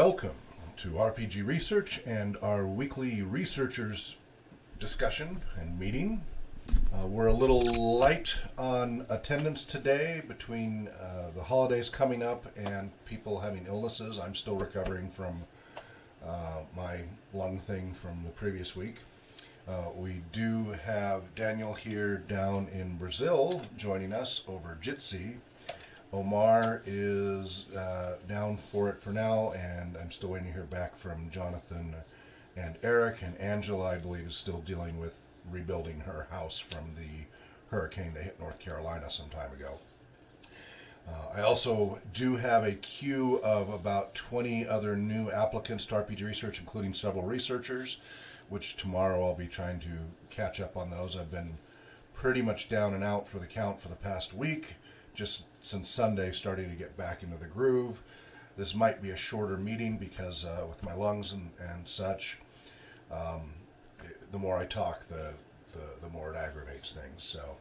welcome to RPG Research and our weekly researchers discussion and meeting. We're a little light on attendance today between the holidays coming up and people having illnesses. I'm still recovering from my lung thing from the previous week. We do have Daniel here down in Brazil joining us over Jitsi. Omar is down for it for now, and I'm still waiting to hear back from Jonathan and Eric, and Angela, I believe, is still dealing with rebuilding her house from the hurricane that hit North Carolina some time ago. I also do have a queue of about 20 other new applicants to RPG Research, including several researchers, which tomorrow I'll be trying to catch up on those. I've been pretty much down and out for the count for the past week, just since Sunday, starting to get back into the groove. This might be a shorter meeting because with my lungs and such, the more I talk, the more it aggravates things. So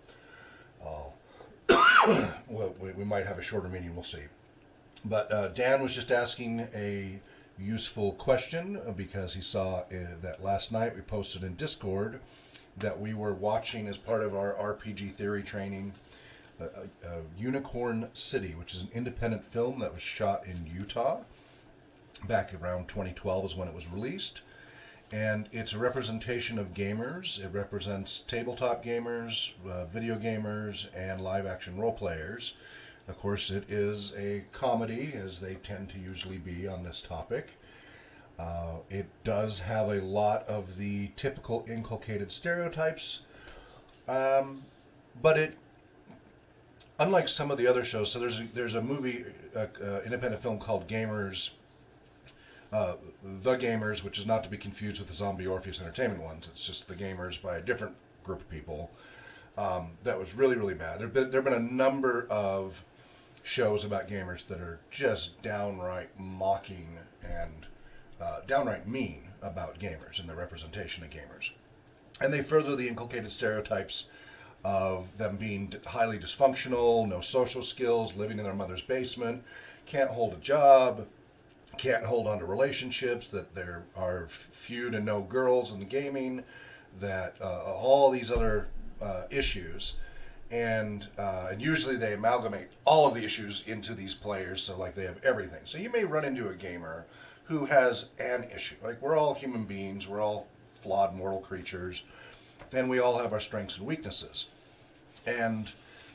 well, we might have a shorter meeting, we'll see. But Dan was just asking a useful question because he saw that last night we posted in Discord that we were watching as part of our RPG theory training Unicorn City, which is an independent film that was shot in Utah. Back around 2012 is when it was released. And it's a representation of gamers. It represents tabletop gamers, video gamers, and live-action role players. Of course, it is a comedy, as they tend to usually be on this topic. It does have a lot of the typical inculcated stereotypes, but it, unlike some of the other shows, so there's a movie, independent film called Gamers, The Gamers, which is not to be confused with the Zombie Orpheus Entertainment ones. It's just The Gamers by a different group of people. That was really, really bad. There have been a number of shows about gamers that are just downright mocking and downright mean about gamers and the representation of gamers. And they further the inculcated stereotypes of them being highly dysfunctional, no social skills, living in their mother's basement, can't hold a job, can't hold on to relationships, that there are few to no girls in the gaming, that all these other issues, and usually they amalgamate all of the issues into these players, so like they have everything. So you may run into a gamer who has an issue. Like, we're all human beings, we're all flawed mortal creatures, and we all have our strengths and weaknesses. And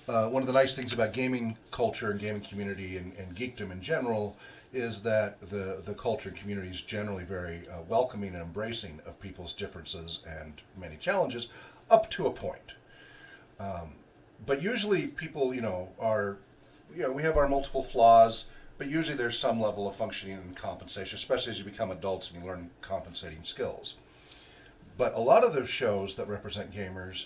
one of the nice things about gaming culture and gaming community and geekdom in general is that the culture and community is generally very welcoming and embracing of people's differences and many challenges, up to a point. But usually people, we have our multiple flaws, but usually there's some level of functioning and compensation, especially as you become adults and you learn compensating skills. But a lot of those shows that represent gamers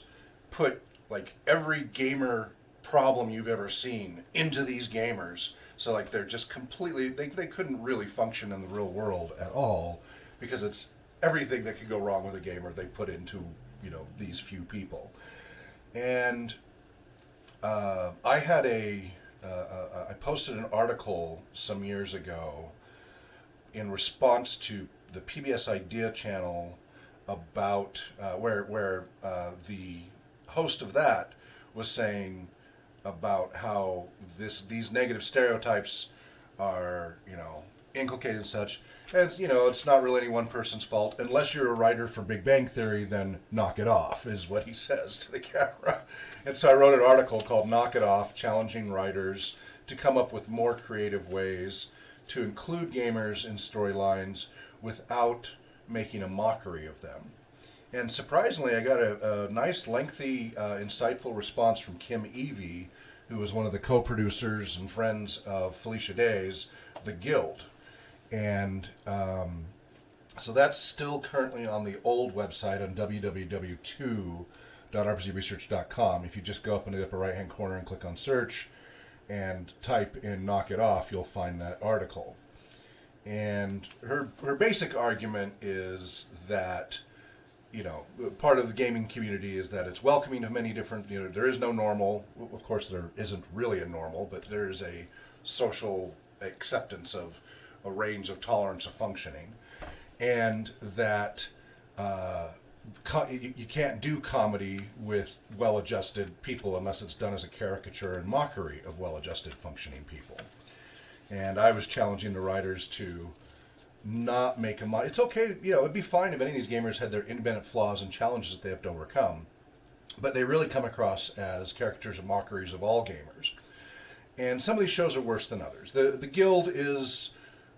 put like every gamer problem you've ever seen into these gamers. So like they're just completely, they couldn't really function in the real world at all, because it's everything that could go wrong with a gamer they put into, these few people. And I posted an article some years ago in response to the PBS Idea channel about where the host of that was saying about how these negative stereotypes are inculcated and such. And it's not really any one person's fault. Unless you're a writer for Big Bang Theory, then knock it off, is what he says to the camera. And so I wrote an article called Knock It Off, challenging writers to come up with more creative ways to include gamers in storylines without making a mockery of them. And surprisingly, I got a nice, lengthy, insightful response from Kim Evey, who was one of the co-producers and friends of Felicia Day's The Guild. And so that's still currently on the old website on www.2.rpgresearch.com. If you just go up in the upper right-hand corner and click on search and type in Knock It Off, you'll find that article. And her basic argument is that part of the gaming community is that it's welcoming of many different, there is no normal. Of course, there isn't really a normal, but there is a social acceptance of a range of tolerance of functioning, and that you can't do comedy with well-adjusted people unless it's done as a caricature and mockery of well-adjusted functioning people. And I was challenging the writers to not make a it's okay, you know, it'd be fine if any of these gamers had their independent flaws and challenges that they have to overcome, but they really come across as caricatures and mockeries of all gamers. And some of these shows are worse than others. The Guild is,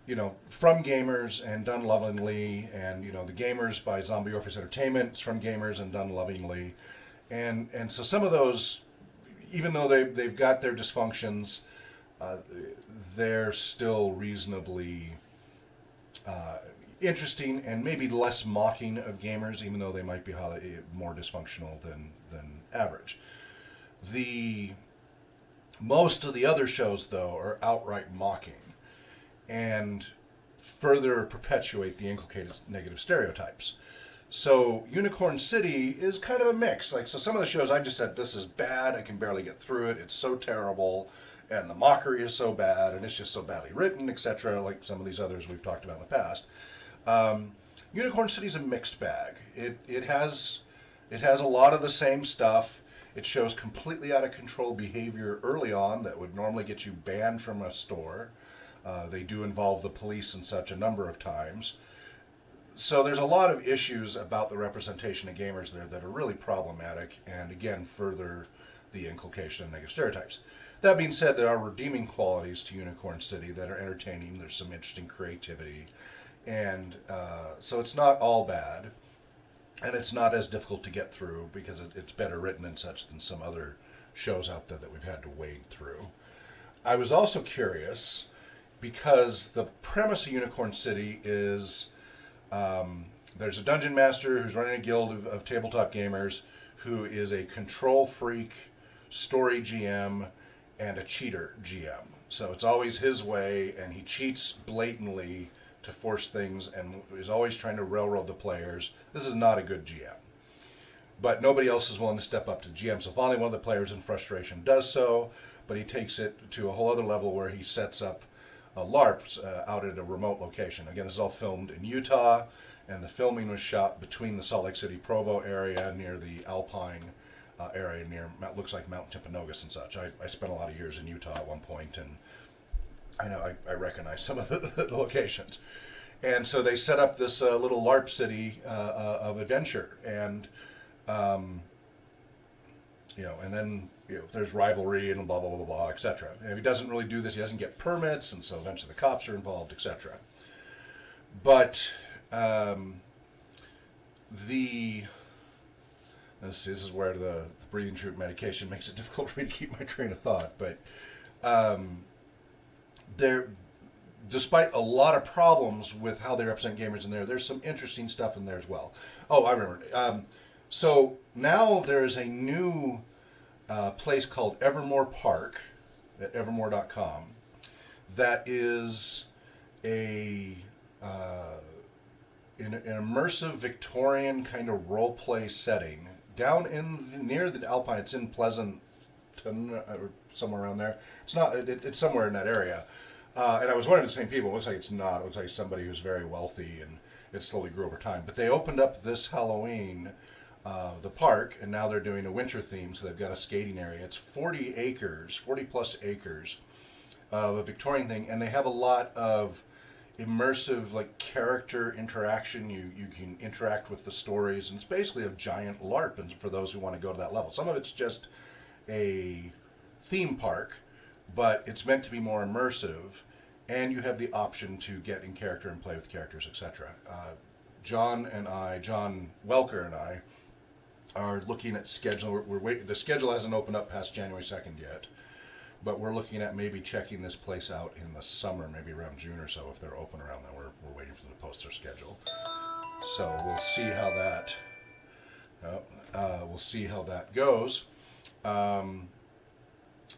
you know, from gamers and done lovingly, and, you know, the Gamers by Zombie Orpheus Entertainment is from gamers and done lovingly. And so some of those, even though they've got their dysfunctions, they're still reasonably interesting and maybe less mocking of gamers, even though they might be more dysfunctional than average. Most of the other shows, though, are outright mocking and further perpetuate the inculcated negative stereotypes. So Unicorn City is kind of a mix. Like, so some of the shows I just said, this is bad, I can barely get through it, it's so terrible, and the mockery is so bad, and it's just so badly written, etc., like some of these others we've talked about in the past. Unicorn City is a mixed bag. It has a lot of the same stuff. It shows completely out of control behavior early on that would normally get you banned from a store. They do involve the police and such a number of times. So there's a lot of issues about the representation of gamers there that are really problematic, and again further the inculcation of negative stereotypes. That being said, there are redeeming qualities to Unicorn City that are entertaining. There's some interesting creativity, and so it's not all bad. And it's not as difficult to get through because it's better written and such than some other shows out there that we've had to wade through. I was also curious because the premise of Unicorn City is there's a dungeon master who's running a guild of tabletop gamers who is a control freak, story GM, and a cheater GM. So it's always his way, and he cheats blatantly to force things and is always trying to railroad the players. This is not a good GM. But nobody else is willing to step up to GM. So finally one of the players in frustration does so, but he takes it to a whole other level where he sets up LARPs out at a remote location. Again, this is all filmed in Utah, and the filming was shot between the Salt Lake City Provo area near the Alpine area near, looks like Mount Timpanogos and such. I spent a lot of years in Utah at one point, and I know I recognize some of the locations. And so they set up this little LARP city of adventure, and you know, and then there's rivalry and blah blah blah blah blah, etc. And if he doesn't really do this, he doesn't get permits, and so eventually the cops are involved, etc. But this is where the breathing tube medication makes it difficult for me to keep my train of thought. But despite a lot of problems with how they represent gamers in there, there's some interesting stuff in there as well. Oh, I remember. So now there's a new place called Evermore Park at evermore.com that is an immersive Victorian kind of role play setting down near the Alpine. It's in Pleasanton or somewhere around there. It's not. It's somewhere in that area. And I was one of the same people. It looks like it's not. It looks like somebody who's very wealthy, and it slowly grew over time. But they opened up this Halloween the park, and now they're doing a winter theme, so they've got a skating area. It's 40 acres, 40 plus acres of a Victorian thing, and they have a lot of immersive, like, character interaction. You can interact with the stories, and it's basically a giant LARP, and for those who want to go to that level. Some of it's just a theme park, but it's meant to be more immersive, and you have the option to get in character and play with characters, etc. John Welker and I are looking at schedule. The schedule hasn't opened up past January 2nd yet, but we're looking at maybe checking this place out in the summer, maybe around June or so, if they're open around then. We're waiting for them to post their schedule. So we'll see how that goes.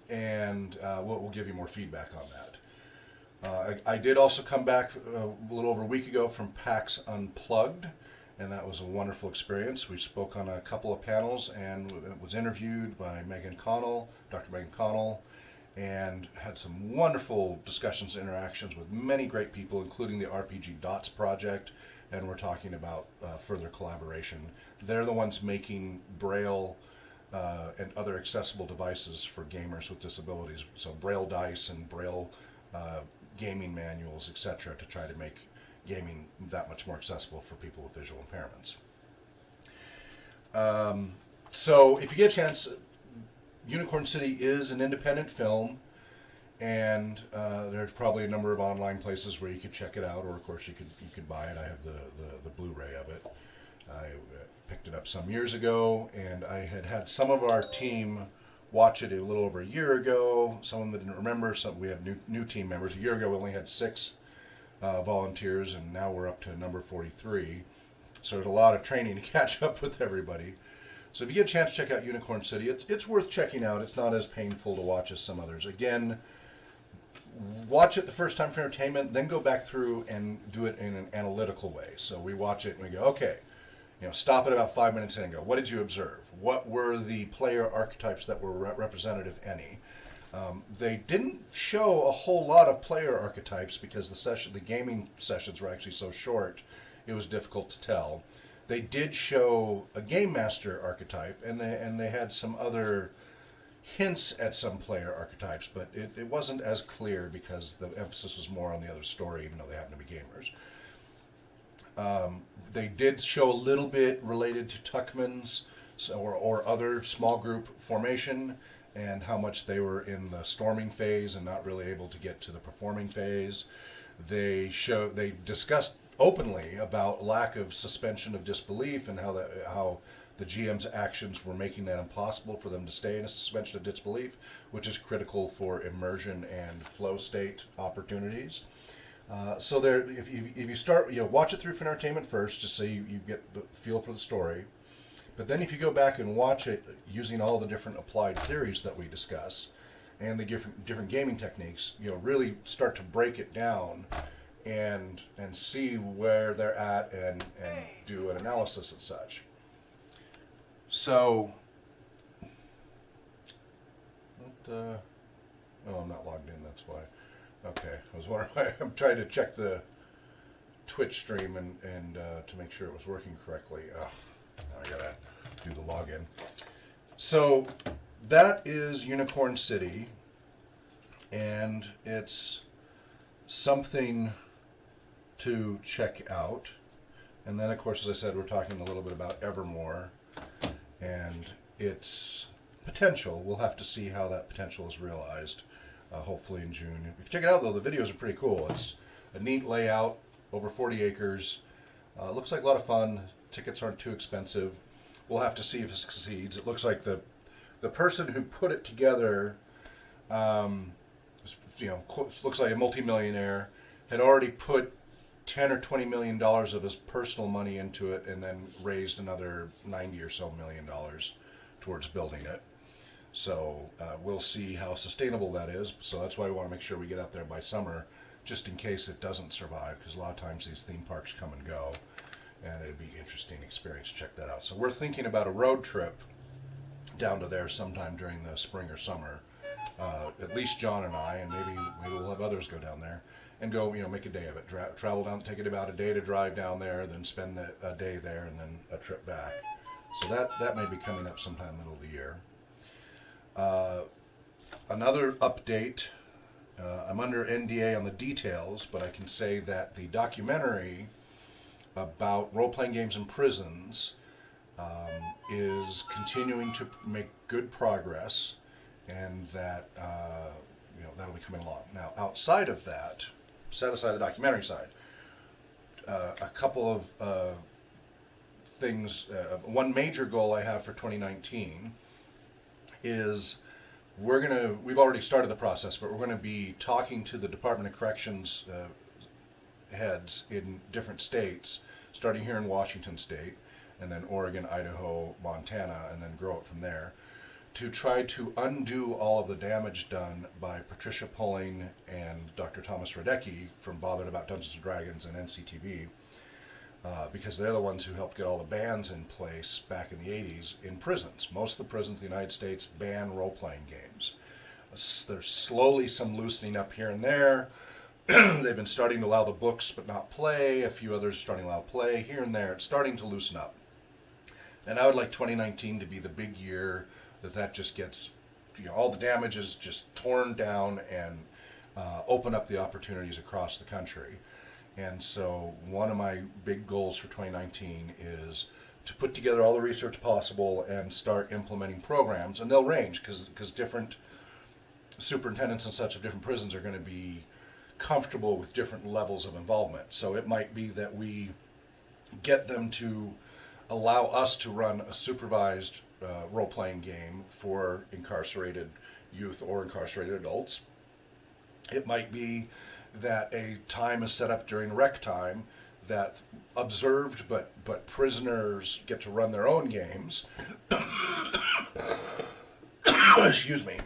And we'll give you more feedback on that. I did also come back a little over a week ago from PAX Unplugged, and that was a wonderful experience. We spoke on a couple of panels and was interviewed by Megan Connell, Dr. Megan Connell, and had some wonderful discussions and interactions with many great people, including the RPG Dots project, and we're talking about further collaboration. They're the ones making Braille and other accessible devices for gamers with disabilities, so Braille dice and Braille gaming manuals, etc., to try to make gaming that much more accessible for people with visual impairments. So if you get a chance, Unicorn City is an independent film, and there's probably a number of online places where you could check it out, or of course you could buy it. I have the Blu-ray of it. I picked it up some years ago, and I had some of our team watch it a little over a year ago. Some of them didn't remember. Some we have new team members. A year ago we only had 6 volunteers, and now we're up to number 43. So there's a lot of training to catch up with everybody. So if you get a chance to check out Unicorn City, it's worth checking out. It's not as painful to watch as some others. Again, watch it the first time for entertainment, then go back through and do it in an analytical way. So we watch it and we go, okay, stop at about 5 minutes in and go, what did you observe? What were the player archetypes that were representative, if any? They didn't show a whole lot of player archetypes because the gaming sessions were actually so short, it was difficult to tell. They did show a game master archetype, and they had some other hints at some player archetypes, but it wasn't as clear because the emphasis was more on the other story, even though they happen to be gamers. They did show a little bit related to Tuckman's or other small group formation, and how much they were in the storming phase and not really able to get to the performing phase. They discussed openly about lack of suspension of disbelief and how the GM's actions were making that impossible for them to stay in a suspension of disbelief, which is critical for immersion and flow state opportunities. So there, if you start, watch it through for entertainment first, just so you get the feel for the story. But then if you go back and watch it using all the different applied theories that we discuss and the different gaming techniques, really start to break it down and see where they're at and do an analysis and such. So, I'm not logged in, that's why. Okay, I was wondering why. I'm trying to check the Twitch stream and to make sure it was working correctly. Now I gotta do the login. So that is Unicorn City, and it's something to check out. And then, of course, as I said, we're talking a little bit about Evermore and its potential. We'll have to see how that potential is realized, hopefully in June. If you check it out, though, the videos are pretty cool. It's a neat layout, over 40 acres. Looks like a lot of fun. Tickets aren't too expensive. We'll have to see if it succeeds. It looks like the person who put it together, looks like a multimillionaire, had already put $10 or $20 million of his personal money into it, and then raised another $90 or so million towards building it. So we'll see how sustainable that is. So that's why we want to make sure we get out there by summer, just in case it doesn't survive, because a lot of times these theme parks come and go, and it'd be an interesting experience to check that out. So we're thinking about a road trip down to there sometime during the spring or summer. At least John and I, and maybe we'll have others go down there and go, make a day of it. Travel down, take it about a day to drive down there, then spend a day there, and then a trip back. So that may be coming up sometime middle of the year. Another update. I'm under NDA on the details, but I can say that the documentary about role-playing games in prisons is continuing to make good progress, and that that'll be coming along. Now, outside of that, set aside the documentary side, a couple of things. One major goal I have for 2019 is we've already started the process, but we're going to be talking to the Department of Corrections heads in different states, starting here in Washington State, and then Oregon, Idaho, Montana, and then grow it from there, to try to undo all of the damage done by Patricia Pulling and Dr. Thomas Radecki from Bothered About Dungeons & Dragons and NCTV, because they're the ones who helped get all the bans in place back in the 80s in prisons. Most of the prisons in the United States ban role-playing games. There's slowly some loosening up here and there. They've been starting to allow the books but not play. A few others starting to allow play here and there. It's starting to loosen up. And I would like 2019 to be the big year that just gets, all the damage is just torn down and open up the opportunities across the country. And so one of my big goals for 2019 is to put together all the research possible and start implementing programs. And they'll range because different superintendents and such of different prisons are going to be comfortable with different levels of involvement. So it might be that we get them to allow us to run a supervised role-playing game for incarcerated youth or incarcerated adults. It might be that a time is set up during rec time that observed but prisoners get to run their own games. Excuse me.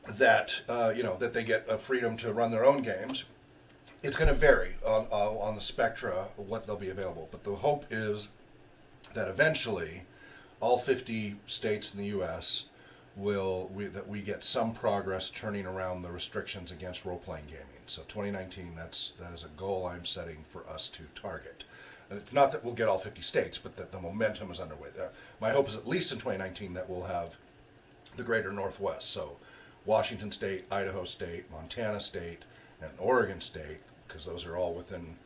That they get a freedom to run their own games. It's going to vary on the spectra of what they'll be available. But the hope is that eventually all 50 states in the U.S. that we get some progress turning around the restrictions against role-playing gaming. So 2019, that is a goal I'm setting for us to target. And it's not that we'll get all 50 states, but that the momentum is underway. My hope is at least in 2019 that we'll have the greater Northwest. So Washington State, Idaho State, Montana State, and Oregon State, because those are all within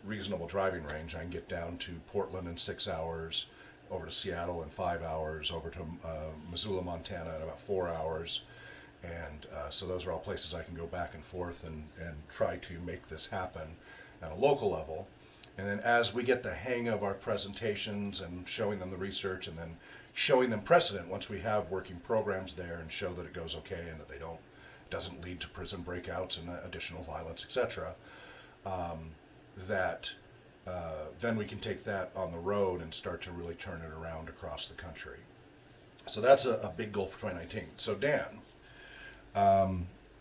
reasonable driving range. I can get down to Portland in 6 hours, over to Seattle in 5 hours, over to Missoula, Montana in about 4 hours. And so those are all places I can go back and forth and try to make this happen at a local level. And then as we get the hang of our presentations and showing them the research and then showing them precedent once we have working programs there and show that it goes okay and that doesn't lead to prison breakouts and additional violence, etc., then we can take that on the road and start to really turn it around across the country. So that's a big goal for 2019. So Dan,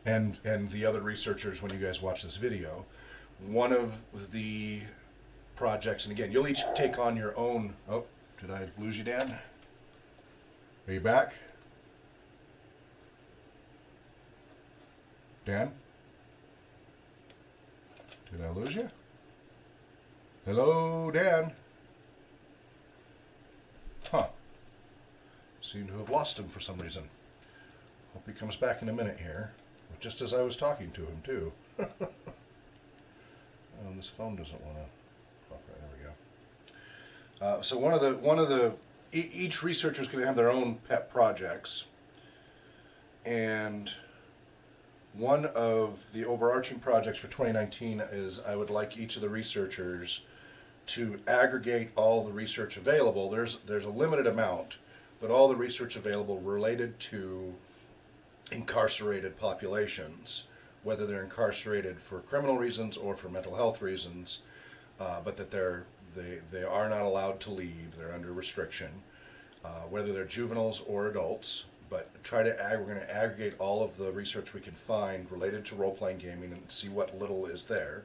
and the other researchers, when you guys watch this video, one of the projects, and again, you'll each take on your own. Oh, did I lose you, Dan? Are you back? Dan? Did I lose you? Hello, Dan? Huh. Seem to have lost him for some reason. Hope he comes back in a minute here. Just as I was talking to him, too. Oh, this phone doesn't want to... Oh, there we go. So each researcher is going to have their own pet projects. And one of the overarching projects for 2019 is I would like each of the researchers to aggregate all the research available. There's a limited amount, but all the research available related to incarcerated populations, whether they're incarcerated for criminal reasons or for mental health reasons, but that they are not allowed to leave. They're under restriction, whether they're juveniles or adults. But we're going to aggregate all of the research we can find related to role-playing gaming and see what little is there.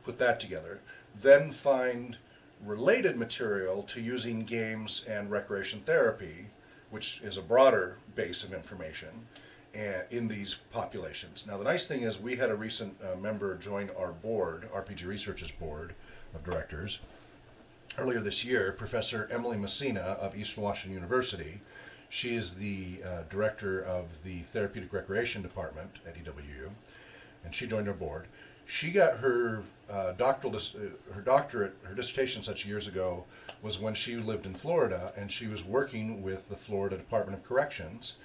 Put that together. Then find related material to using games and recreation therapy, which is a broader base of information in these populations. Now, the nice thing is we had a recent member join our board, RPG Research's board of directors, earlier this year, Professor Emily Messina of Eastern Washington University. She is the director of the Therapeutic Recreation Department at EWU, and she joined our board. She got her doctorate, her dissertation such years ago was when she lived in Florida, and she was working with the Florida Department of Corrections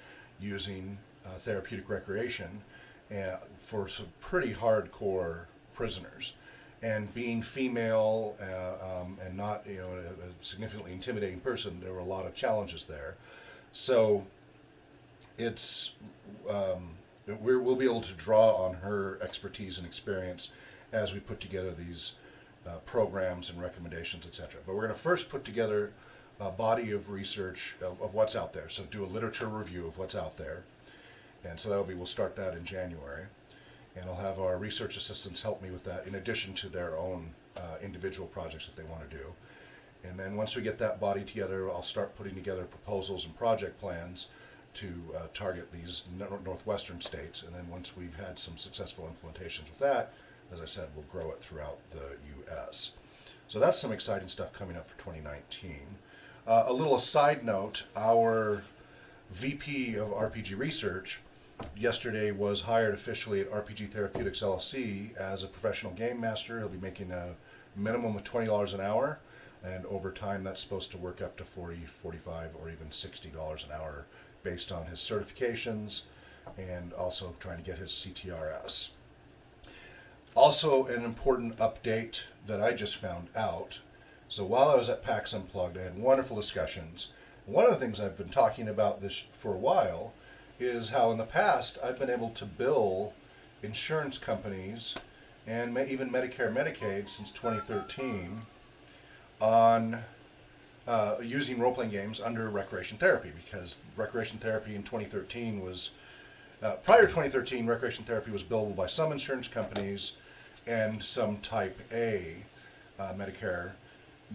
using therapeutic recreation for some pretty hardcore prisoners. And being female and not a significantly intimidating person, there were a lot of challenges there. So it's we'll be able to draw on her expertise and experience as we put together these programs and recommendations, etc. But we're going to first put together a body of research of what's out there. So do a literature review of what's out there. And so we'll start that in January. And I'll have our research assistants help me with that in addition to their own individual projects that they want to do. And then once we get that body together, I'll start putting together proposals and project plans to target these northwestern states. And then once we've had some successful implementations with that, as I said, we'll grow it throughout the U.S. So that's some exciting stuff coming up for 2019. A little aside note, our VP of RPG Research yesterday was hired officially at RPG Therapeutics LLC as a professional game master. He'll be making a minimum of $20 an hour, and over time that's supposed to work up to $40, $45, or even $60 an hour based on his certifications and also trying to get his CTRS. Also, an important update that I just found out. So while I was at PAX Unplugged, I had wonderful discussions. One of the things I've been talking about this for a while is how in the past I've been able to bill insurance companies and even Medicare, Medicaid since 2013 on using role-playing games under recreation therapy, because recreation therapy in 2013 was, prior to 2013, recreation therapy was billable by some insurance companies and some type A Medicare.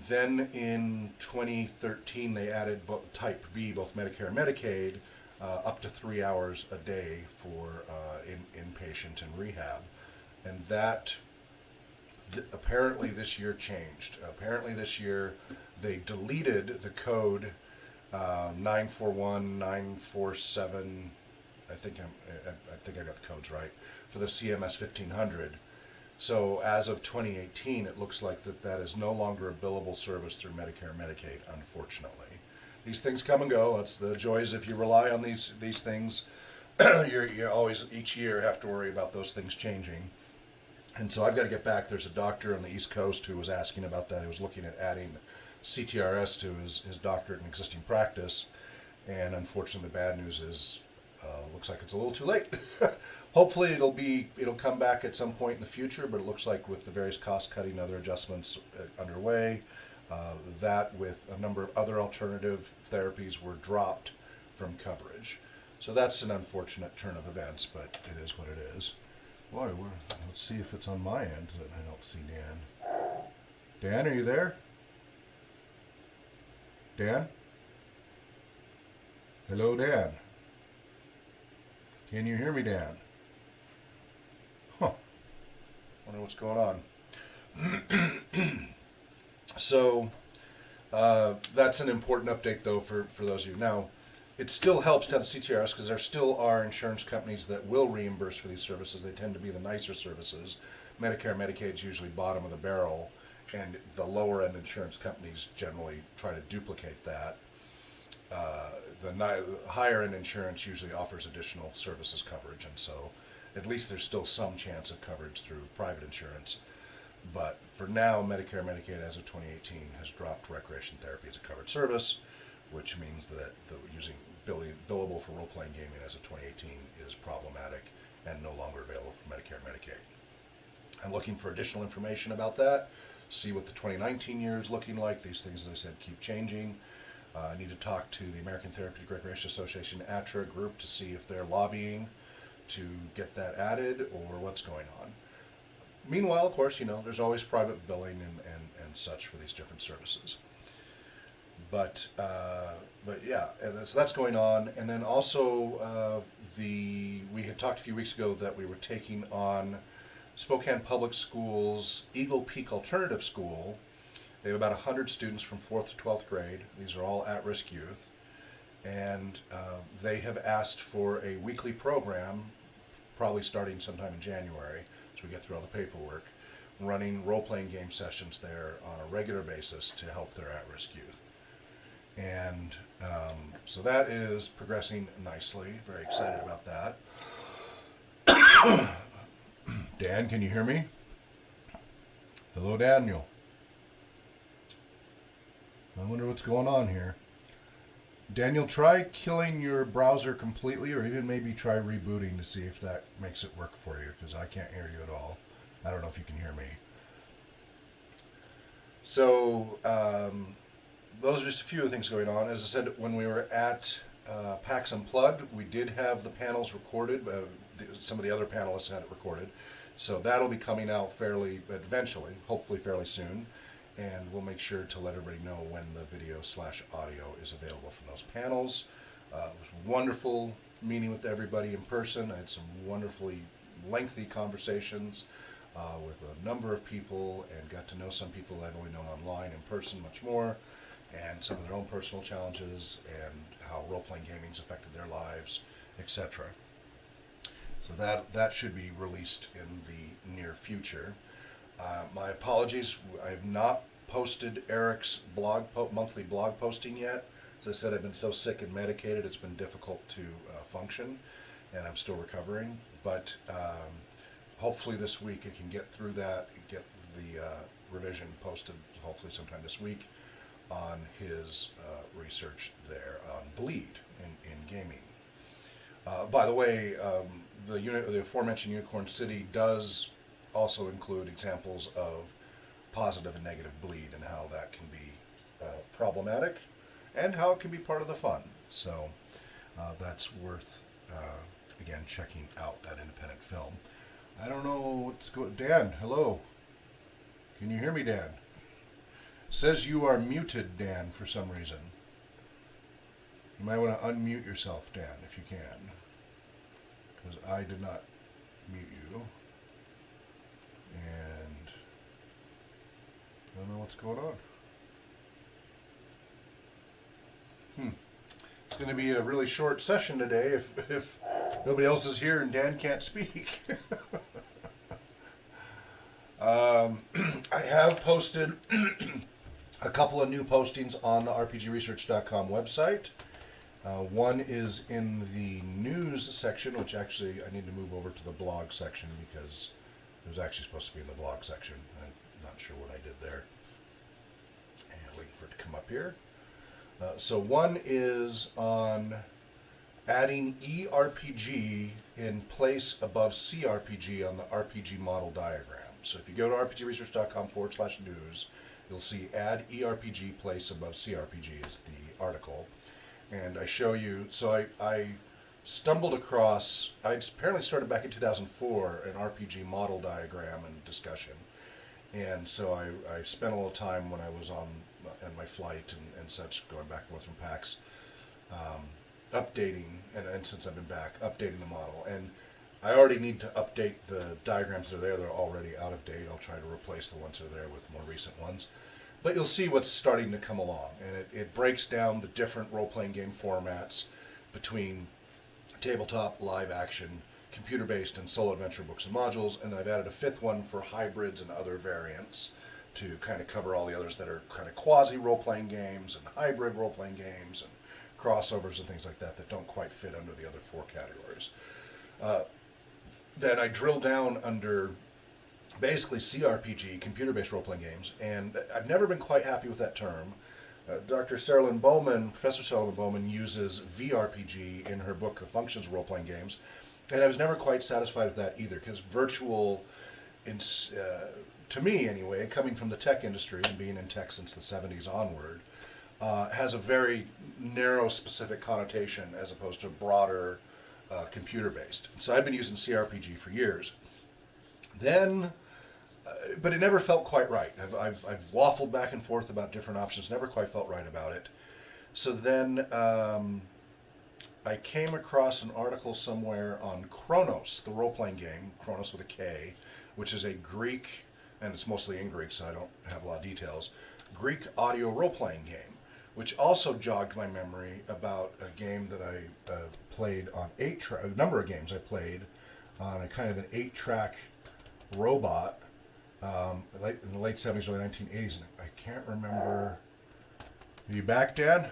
Then in 2013 they added type B, both Medicare and Medicaid, up to 3 hours a day for inpatient and rehab. And that apparently this year changed. Apparently this year they deleted the code 941947. I think I got the codes right for the CMS 1500. So as of 2018, it looks like that is no longer a billable service through Medicare and Medicaid, unfortunately. These things come and go. That's the joys if you rely on these things. you always, each year, have to worry about those things changing. And so I've got to get back. There's a doctor on the East Coast who was asking about that. He was looking at adding CTRS to his doctorate and existing practice. And unfortunately, the bad news is, looks like it's a little too late. Hopefully it'll come back at some point in the future, but it looks like with the various cost-cutting and other adjustments underway, that with a number of other alternative therapies were dropped from coverage. So that's an unfortunate turn of events, but it is what it is. Boy, let's see if it's on my end that I don't see Dan. Dan, are you there? Dan? Hello, Dan. Can you hear me, Dan? Huh. Wonder what's going on. So that's an important update, though, for those of you. Now, it still helps to have the CTRS because there still are insurance companies that will reimburse for these services. They tend to be the nicer services. Medicare and Medicaid is usually bottom of the barrel, and the lower-end insurance companies generally try to duplicate that. The higher-end insurance usually offers additional services coverage, and so at least there's still some chance of coverage through private insurance. But for now, Medicare and Medicaid as of 2018 has dropped recreation therapy as a covered service, which means that using billable for role-playing gaming as of 2018 is problematic and no longer available for Medicare and Medicaid. I'm looking for additional information about that, see what the 2019 year is looking like. These things, as I said, keep changing. I need to talk to the American Therapeutic Recreation Association ATRA group to see if they're lobbying to get that added or what's going on. Meanwhile, of course, there's always private billing and such for these different services. But yeah, and so that's going on. And then also we had talked a few weeks ago that we were taking on Spokane Public Schools Eagle Peak Alternative School. They have about 100 students from 4th to 12th grade. These are all at-risk youth. And they have asked for a weekly program, probably starting sometime in January, as we get through all the paperwork, running role-playing game sessions there on a regular basis to help their at-risk youth. And so that is progressing nicely. Very excited about that. Dan, can you hear me? Hello, Daniel. I wonder what's going on here. Daniel, try killing your browser completely, or even maybe try rebooting to see if that makes it work for you, because I can't hear you at all. I don't know if you can hear me. So those are just a few of the things going on. As I said, when we were at PAX Unplugged, we did have the panels recorded. Some of the other panelists had it recorded. So that'll be coming out eventually, hopefully fairly soon. And we'll make sure to let everybody know when the video/audio is available from those panels. It was wonderful meeting with everybody in person. I had some wonderfully lengthy conversations with a number of people, and got to know some people I've only known online, in person much more, and some of their own personal challenges and how role-playing gaming's affected their lives, etc. So that should be released in the near future. My apologies, I have not posted Eric's monthly blog posting yet. As I said, I've been so sick and medicated, it's been difficult to function, and I'm still recovering. But hopefully this week I can get through that, get the revision posted, hopefully sometime this week, on his research there on bleed in gaming. By the way, the aforementioned Unicorn City does also include examples of positive and negative bleed and how that can be problematic and how it can be part of the fun. So that's worth, again, checking out that independent film. I don't know what's going on. Dan, hello. Can you hear me, Dan? Says you are muted, Dan, for some reason. You might want to unmute yourself, Dan, if you can. Because I did not mute you. And I don't know what's going on. It's going to be a really short session today if nobody else is here and Dan can't speak. I have posted a couple of new postings on the rpgresearch.com website. One is in the news section, which actually I need to move over to the blog section because it was actually supposed to be in the blog section. I'm not sure what I did there. And waiting for it to come up here. So one is on adding eRPG in place above CRPG on the RPG model diagram. So if you go to rpgresearch.com/news, you'll see add eRPG place above CRPG is the article. And I show you, so I stumbled across, I apparently started back in 2004, an RPG model diagram and discussion. And so I spent a little time when I was on my flight and such, going back and forth from PAX, updating, and since I've been back, updating the model. And I already need to update the diagrams that are there. They're already out of date. I'll try to replace the ones that are there with more recent ones. But you'll see what's starting to come along. And it breaks down the different role-playing game formats between tabletop, live action, computer-based, and solo adventure books and modules. And I've added a fifth one for hybrids and other variants to kind of cover all the others that are kind of quasi role-playing games and hybrid role-playing games and crossovers and things like that that don't quite fit under the other four categories. Then I drill down under basically CRPG, computer-based role-playing games, and I've never been quite happy with that term. Professor Sarah Lynn Bowman uses VRRPG in her book, The Functions of Role-Playing Games, and I was never quite satisfied with that either, because virtual, to me anyway, coming from the tech industry and being in tech since the 70s onward, has a very narrow, specific connotation as opposed to broader computer-based. So I've been using CRPG for years. Then, but it never felt quite right. I've waffled back and forth about different options, never quite felt right about it. So then I came across an article somewhere on Kronos, the role-playing game, Kronos with a K, which is a Greek, and it's mostly in Greek, so I don't have a lot of details, Greek audio role-playing game, which also jogged my memory about a game that I played on a number of games I played on a kind of an 8-track robot in the late 70s, early 1980s, and I can't remember. Are you back, Dan?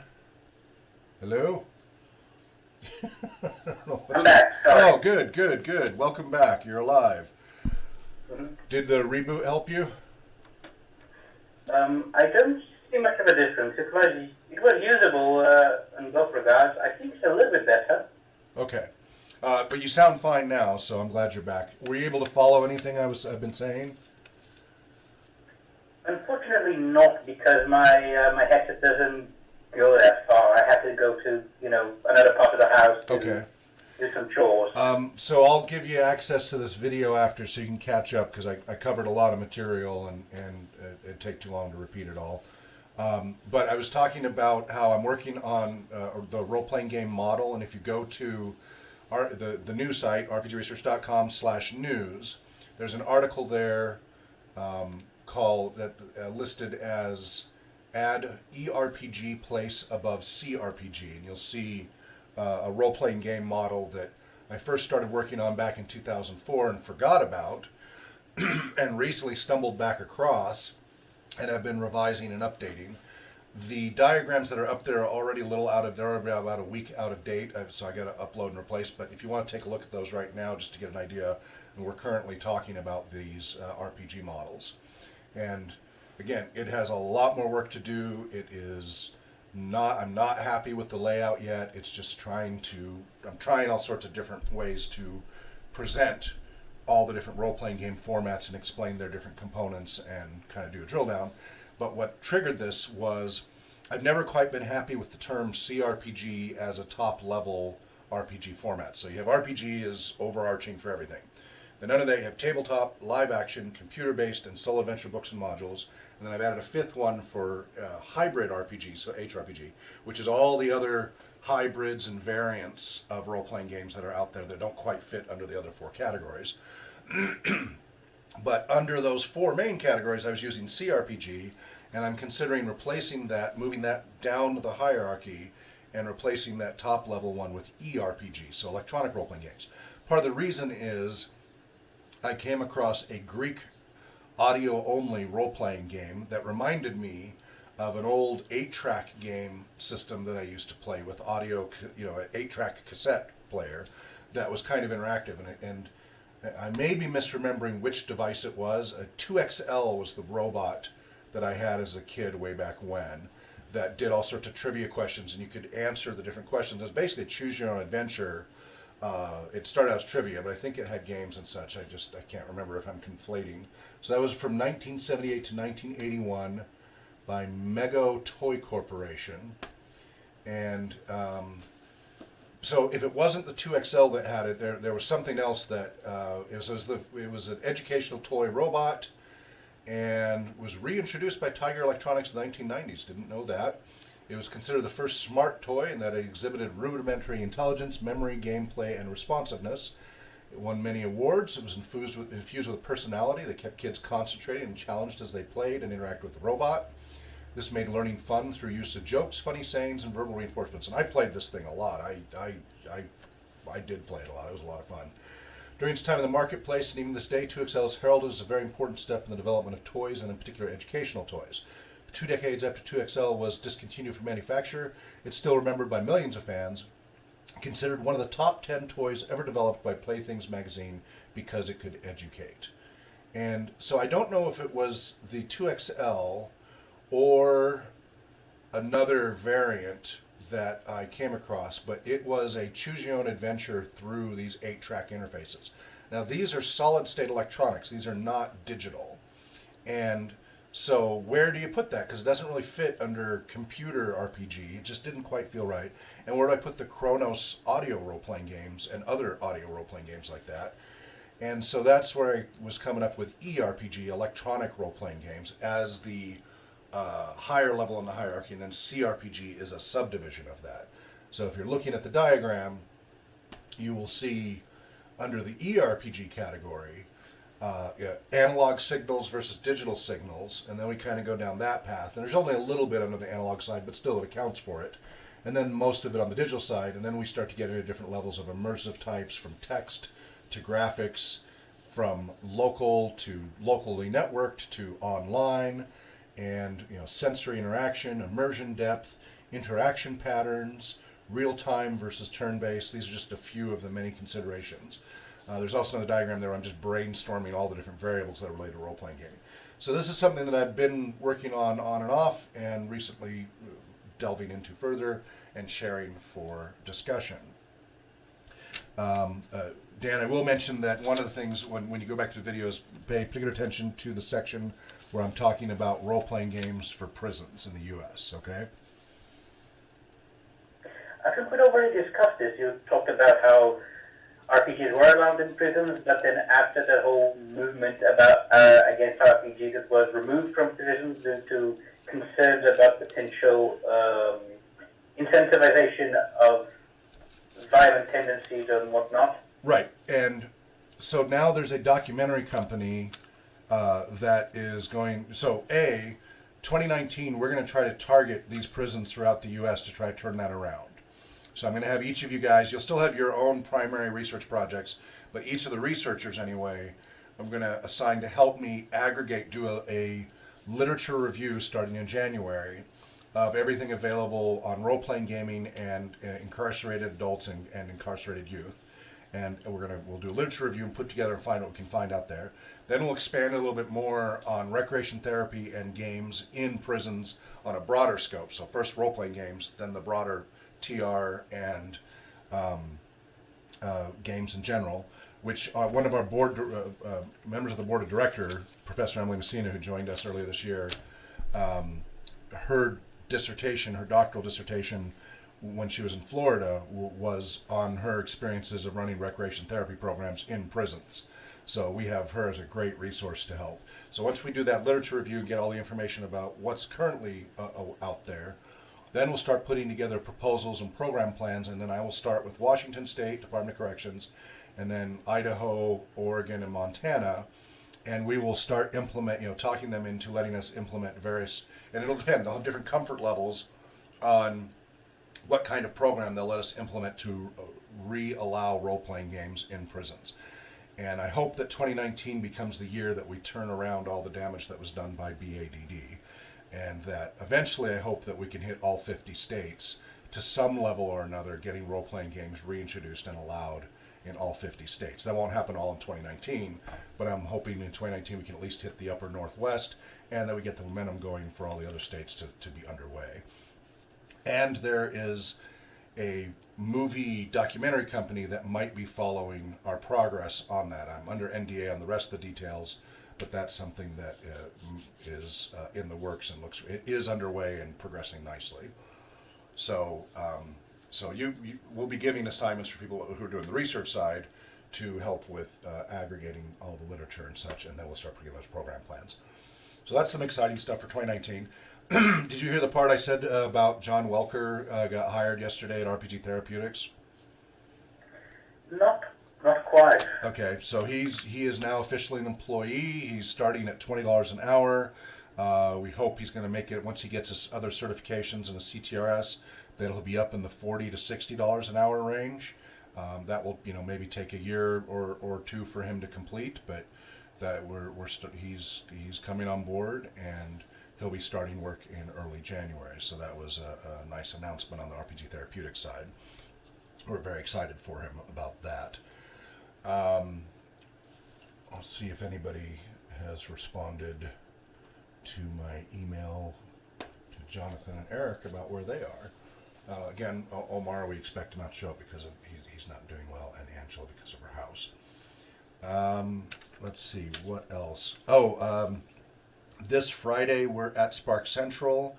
Hello? I don't know I'm back. Sorry. Oh, good. Welcome back. You're alive. Mm-hmm. Did the reboot help you? I don't see much of a difference. It was usable in both regards. I think it's a little bit better. Okay. But you sound fine now, so I'm glad you're back. Were you able to follow anything I've been saying? Unfortunately not, because my headset doesn't go that far. I have to go to, another part of the house to do some chores. So I'll give you access to this video after so you can catch up, because I covered a lot of material and it'd take too long to repeat it all. But I was talking about how I'm working on the role-playing game model, and if you go to the news site, rpgresearch.com/news, there's an article there called listed as "Add eRPG Place Above CRPG," and you'll see a role-playing game model that I first started working on back in 2004 and forgot about, and recently stumbled back across, and have been revising and updating. The diagrams that are up there are already a little they're about a week out of date, so I got to upload and replace. But if you want to take a look at those right now, just to get an idea, and we're currently talking about these RPG models. And again, it has a lot more work to do. I'm not happy with the layout yet. It's just I'm trying all sorts of different ways to present all the different role-playing game formats and explain their different components and kind of do a drill down. But what triggered this was I've never quite been happy with the term CRPG as a top-level RPG format. So you have RPG is overarching for everything. Then under that you have tabletop, live action, computer-based, and solo adventure books and modules. And then I've added a fifth one for hybrid RPG, so HRPG, which is all the other hybrids and variants of role-playing games that are out there that don't quite fit under the other four categories. But under those four main categories, I was using CRPG, and I'm considering replacing that, moving that down to the hierarchy, and replacing that top level one with eRPG, so electronic role-playing games. Part of the reason is I came across a Greek audio-only role-playing game that reminded me of an old 8-track game system that I used to play with audio, an 8-track cassette player that was kind of interactive, and I may be misremembering which device it was. A 2XL was the robot that I had as a kid way back when that did all sorts of trivia questions, and you could answer the different questions. It was basically a choose-your-own-adventure. It started out as trivia, but I think it had games and such. I can't remember if I'm conflating. So that was from 1978 to 1981 by Mego Toy Corporation. And so if it wasn't the 2XL that had it, there was something else that it was an educational toy robot, and was reintroduced by Tiger Electronics in the 1990s. Didn't know that. It was considered the first smart toy, and that it exhibited rudimentary intelligence, memory, gameplay, and responsiveness. It won many awards. It was infused with a personality that kept kids concentrated and challenged as they played and interacted with the robot. This made learning fun through use of jokes, funny sayings, and verbal reinforcements. And I played this thing a lot. I did play it a lot. It was a lot of fun. During its time in the marketplace, and even this day, 2XL is heralded as a very important step in the development of toys, and in particular educational toys. 2 decades after 2XL was discontinued from manufacture, it's still remembered by millions of fans, considered one of the top 10 toys ever developed by Playthings magazine because it could educate. And so I don't know if it was the 2XL or another variant that I came across, but it was a choose-your-own-adventure through these 8-track interfaces. Now, these are solid-state electronics. These are not digital. And so where do you put that? Because it doesn't really fit under computer RPG. It just didn't quite feel right. And where do I put the Chronos audio role-playing games and other audio role-playing games like that? And so that's where I was coming up with eRPG, electronic role-playing games, as the higher level in the hierarchy, and then CRPG is a subdivision of that. So if you're looking at the diagram, you will see under the eRPG category, analog signals versus digital signals, and then we kind of go down that path. And there's only a little bit under the analog side, but still it accounts for it. And then most of it on the digital side, and then we start to get into different levels of immersive types, from text to graphics, from local to locally networked to online, and sensory interaction, immersion depth, interaction patterns, real-time versus turn-based. These are just a few of the many considerations. There's also another diagram there where I'm just brainstorming all the different variables that are related to role-playing gaming. So this is something that I've been working on and off, and recently delving into further and sharing for discussion. Dan, I will mention that one of the things when you go back to the videos, pay particular attention to the section where I'm talking about role-playing games for prisons in the U.S., okay? I think we'd already discussed this. You talked about how RPGs were allowed in prisons, but then after the whole movement about against RPG that was removed from prisons due to concerns about potential incentivization of violent tendencies and whatnot. Right, and so now there's a documentary company that is going. So 2019, we're going to try to target these prisons throughout the U.S. to try to turn that around. So I'm going to have each of you guys. You'll still have your own primary research projects, but each of the researchers, anyway, I'm going to assign to help me aggregate, do a literature review starting in January of everything available on role-playing gaming and incarcerated adults and incarcerated youth. And we'll do a literature review and put together and find what we can find out there. Then we'll expand a little bit more on recreation therapy and games in prisons on a broader scope. So first role-playing games, then the broader TR and games in general, which one of our board members of the board of director, Professor Emily Messina, who joined us earlier this year, her doctoral dissertation, when she was in Florida, was on her experiences of running recreation therapy programs in prisons. So we have her as a great resource to help. So once we do that literature review and get all the information about what's currently out there, then we'll start putting together proposals and program plans, and then I will start with Washington State Department of Corrections, and then Idaho, Oregon, and Montana, and we will start talking them into letting us implement various, and it'll depend on different comfort levels on what kind of program they'll let us implement to re-allow role-playing games in prisons. And I hope that 2019 becomes the year that we turn around all the damage that was done by BADD, and that eventually I hope that we can hit all 50 states to some level or another, getting role-playing games reintroduced and allowed in all 50 states. That won't happen all in 2019, but I'm hoping in 2019 we can at least hit the upper Northwest, and that we get the momentum going for all the other states to be underway. And there is a movie documentary company that might be following our progress on that. I'm under NDA on the rest of the details, but that's something that is in the works and it is underway and progressing nicely. So we'll be giving assignments for people who are doing the research side to help with aggregating all the literature and such, and then we'll start putting those program plans. So that's some exciting stuff for 2019. Did you hear the part I said about John Welker got hired yesterday at RPG Therapeutics? Not quite. Okay, so he is now officially an employee. He's starting at $20 an hour. We hope he's going to make it once he gets his other certifications and a CTRS. That'll be up in the $40 to $60 an hour range. That will maybe take a year or two for him to complete, but that he's coming on board, and he'll be starting work in early January. So that was a nice announcement on the RPG Therapeutic side. We're very excited for him about that. I'll see if anybody has responded to my email to Jonathan and Eric about where they are. Again, Omar, we expect to not show up because he's not doing well, and Angela because of her house. Let's see, what else? This Friday we're at Spark Central,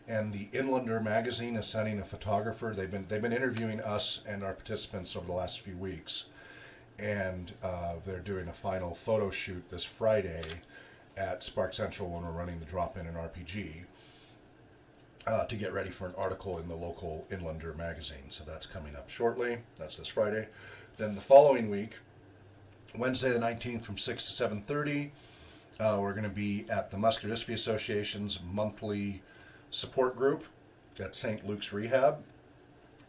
and the Inlander magazine is sending a photographer. They've been interviewing us and our participants over the last few weeks, and they're doing a final photo shoot this Friday at Spark Central when we're running the drop-in and RPG to get ready for an article in the local Inlander magazine. So that's coming up shortly. That's this Friday. Then the following week, Wednesday the 19th from 6 to 7:30, we're going to be at the Muscular Dystrophy Association's monthly support group at St. Luke's Rehab,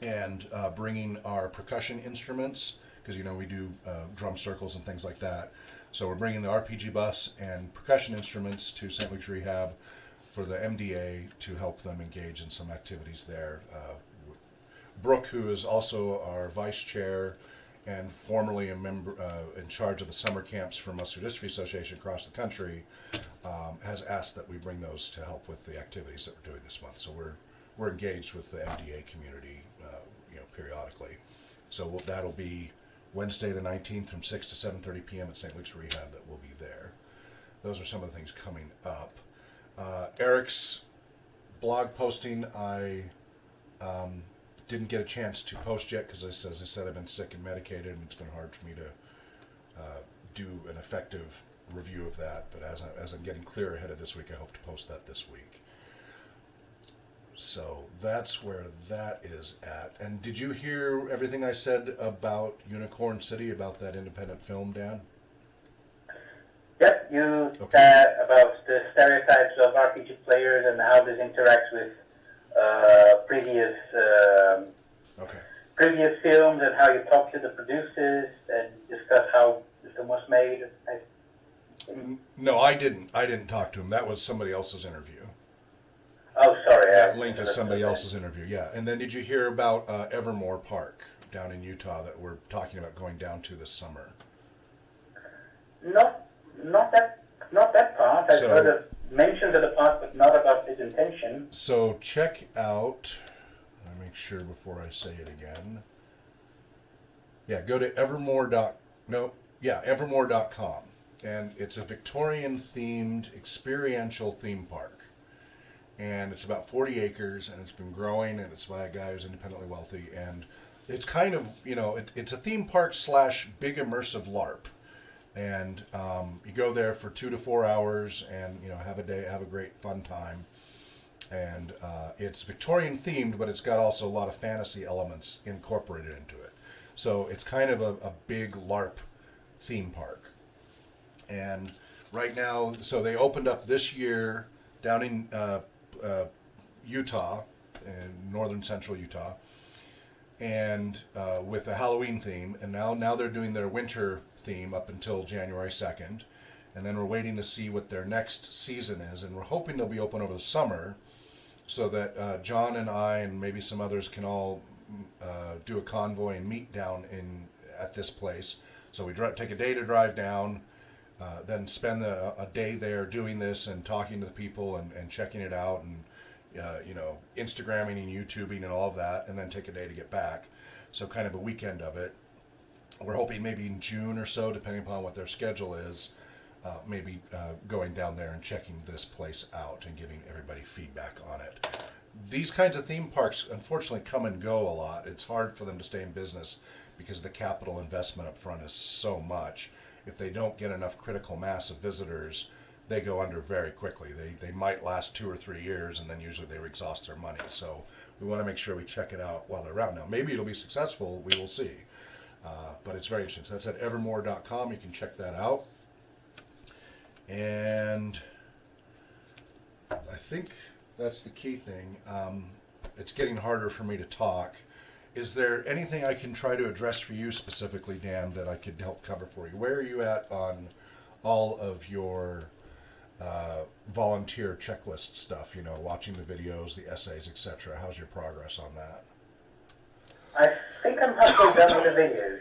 and bringing our percussion instruments, because we do drum circles and things like that. So we're bringing the RPG bus and percussion instruments to St. Luke's Rehab for the MDA to help them engage in some activities there. Brooke, who is also our vice chair and formerly a member in charge of the summer camps for Muscular Dystrophy Association across the country, has asked that we bring those to help with the activities that we're doing this month. So we're engaged with the MDA community, periodically. So that'll be Wednesday the 19th from 6 to 7:30 p.m. at St. Luke's Rehab that will be there. Those are some of the things coming up. Eric's blog posting, I didn't get a chance to post yet because, as I said, I've been sick and medicated, and it's been hard for me to do an effective review of that. But as I'm getting clear ahead of this week, I hope to post that this week. So that's where that is at. And did you hear everything I said about Unicorn City, about that independent film, Dan? Yep, you said about the stereotypes of RPG players and how this interacts with previous previous films, and how you talk to the producers and discuss how the film was made. No, I didn't. I didn't talk to him. That was somebody else's interview. Oh, sorry. That link is somebody else's interview, yeah. And then did you hear about Evermore Park down in Utah that we're talking about going down to this summer? Not that part. I've heard of mentions of the part, but not about his intention. So check out, let me make sure before I say it again. Yeah, go to evermore.com. And it's a Victorian-themed, experiential theme park. And it's about 40 acres, and it's been growing, and it's by a guy who's independently wealthy. And it's kind of, it's a theme park / big immersive LARP. And you go there for 2 to 4 hours and, have a great fun time. And it's Victorian themed, but it's got also a lot of fantasy elements incorporated into it. So it's kind of a big LARP theme park. And right now, so they opened up this year down in Utah, in northern central Utah, and with a Halloween theme. And now they're doing their winter theme up until January 2nd. And then we're waiting to see what their next season is. And we're hoping they'll be open over the summer so that John and I and maybe some others can all do a convoy and meet down at this place. So we take a day to drive down, then spend a day there doing this and talking to the people and checking it out and Instagramming and YouTubing and all of that, and then take a day to get back. So kind of a weekend of it. We're hoping maybe in June or so, depending upon what their schedule is, maybe going down there and checking this place out and giving everybody feedback on it. These kinds of theme parks, unfortunately, come and go a lot. It's hard for them to stay in business because the capital investment up front is so much. If they don't get enough critical mass of visitors, they go under very quickly. They might last 2 or 3 years, and then usually they exhaust their money. So we want to make sure we check it out while they're around. Now, maybe it'll be successful. We will see. But it's very interesting. So that's at evermore.com. You can check that out. And I think that's the key thing. It's getting harder for me to talk. Is there anything I can try to address for you specifically, Dan, that I could help cover for you? Where are you at on all of your volunteer checklist stuff, watching the videos, the essays, etc.? How's your progress on that? I think I'm halfway done with the videos.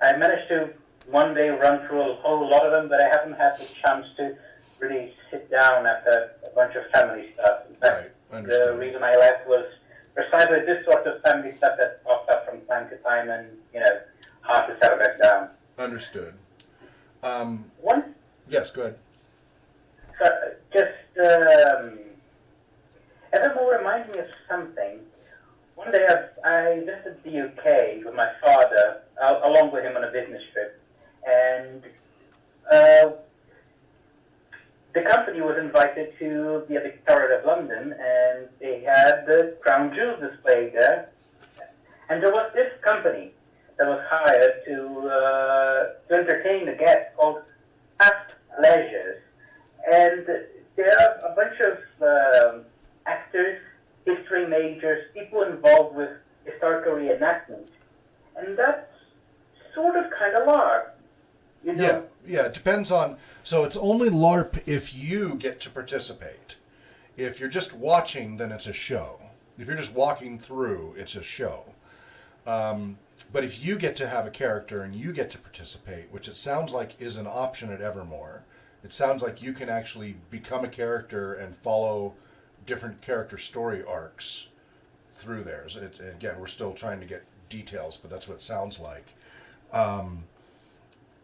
I managed to one day run through a whole lot of them, but I haven't had the chance to really sit down after a bunch of family stuff. In fact, right, the reason I left was precisely this sort of family stuff that pops up from time to time, and hard to settle back down. Understood. One. Yes, go ahead. Evermore reminds me of something. One day I visited the UK with my father, along with him on a business trip, and the company was invited to the Victoria of London, and they had the crown jewels displayed there. And there was this company that was hired to entertain the guests called Past Leisures. And there are a bunch of actors, history majors, people involved with historical reenactment. And that's sort of kind of LARP. Yeah, it depends on... So it's only LARP if you get to participate. If you're just watching, then it's a show. If you're just walking through, it's a show. But if you get to have a character and you get to participate, which it sounds like is an option at Evermore, it sounds like you can actually become a character and follow different character story arcs through theirs. Again, we're still trying to get details, but that's what it sounds like.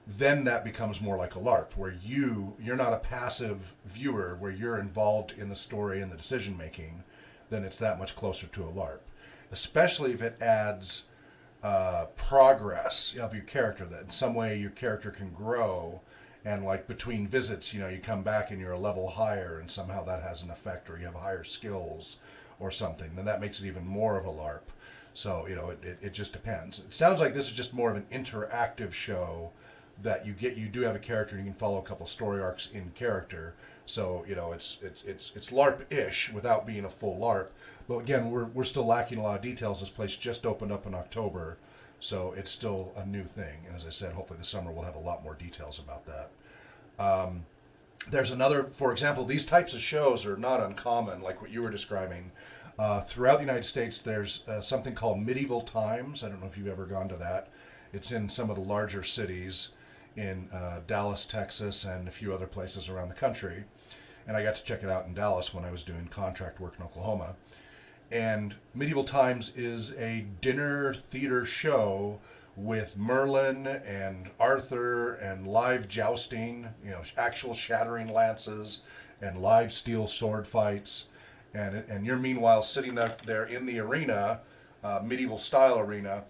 Then that becomes more like a LARP, where you're not a passive viewer, where you're involved in the story and the decision making. Then it's that much closer to a LARP, especially if it adds progress of your character, that in some way your character can grow and like between visits, you come back and you're a level higher, and somehow that has an effect, or you have higher skills or something, then that makes it even more of a LARP. So it just depends. It sounds like this is just more of an interactive show that you do have a character and you can follow a couple story arcs in character. So it's LARP-ish without being a full LARP. But again, we're still lacking a lot of details. This place just opened up in October, so it's still a new thing. And as I said, hopefully this summer we'll have a lot more details about that. There's another, for example, these types of shows are not uncommon, like what you were describing. Throughout the United States, there's something called Medieval Times. I don't know if you've ever gone to that. It's in some of the larger cities in Dallas, Texas, and a few other places around the country. And I got to check it out in Dallas when I was doing contract work in Oklahoma. And Medieval Times is a dinner theater show with Merlin and Arthur and live jousting, actual shattering lances and live steel sword fights. And you're meanwhile sitting there in the arena, medieval style arena,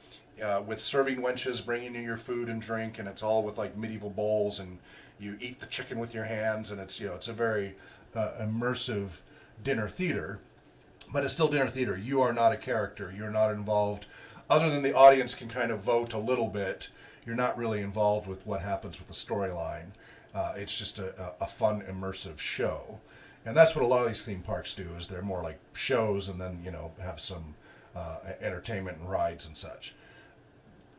with serving wenches bringing you your food and drink, and it's all with like medieval bowls, and you eat the chicken with your hands, and it's a very immersive dinner theater. But it's still dinner theater. You are not a character. You're not involved. Other than the audience can kind of vote a little bit, you're not really involved with what happens with the storyline. It's just a fun, immersive show. And that's what a lot of these theme parks do, is they're more like shows and then, have some entertainment and rides and such.